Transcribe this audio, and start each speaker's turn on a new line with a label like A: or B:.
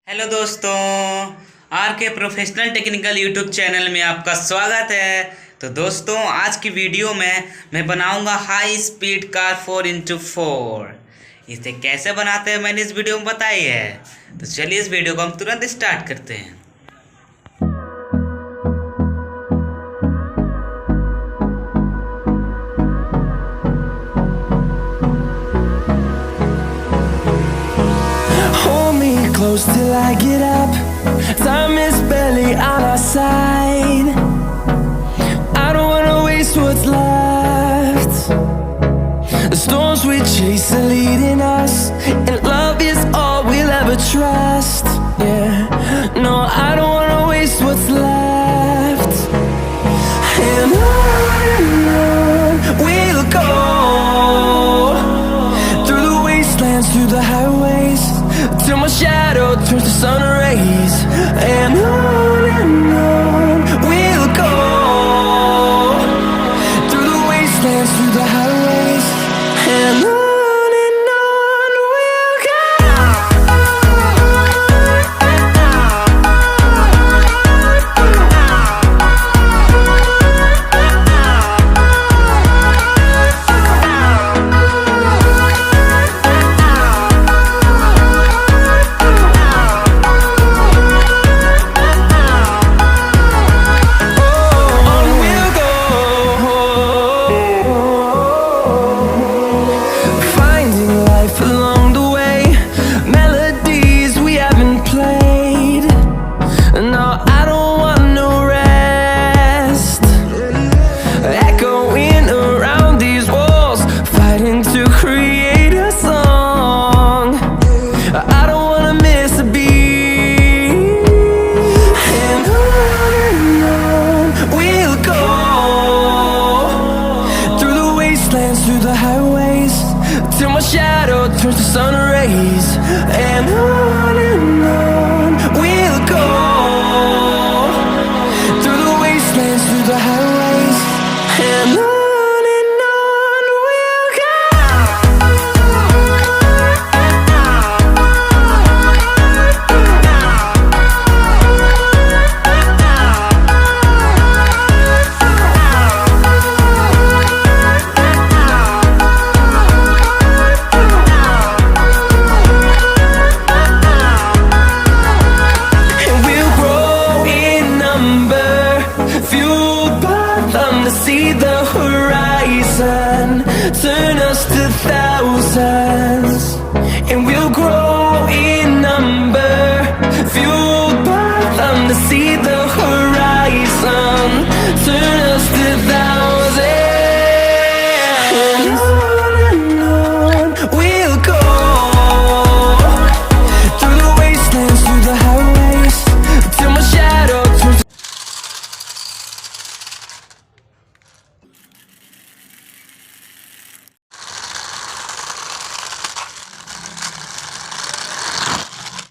A: Hello दोस्तों, are के professional technical YouTube channel में आपका स्वागत है। तो दोस्तों, आज की वीडियो में मैं बनाऊंगा हाई स्पीड कार 4x4। इसे कैसे बनाते हैं मैंने इस वीडियो में बताई है। तो चलिए इस वीडियो को हम तुरंत स्टार्ट करते हैं।
B: Close till I get up. Time is barely on our side. I don't wanna waste what's left. The storms we chase are leading us, and love is all we'll ever trust.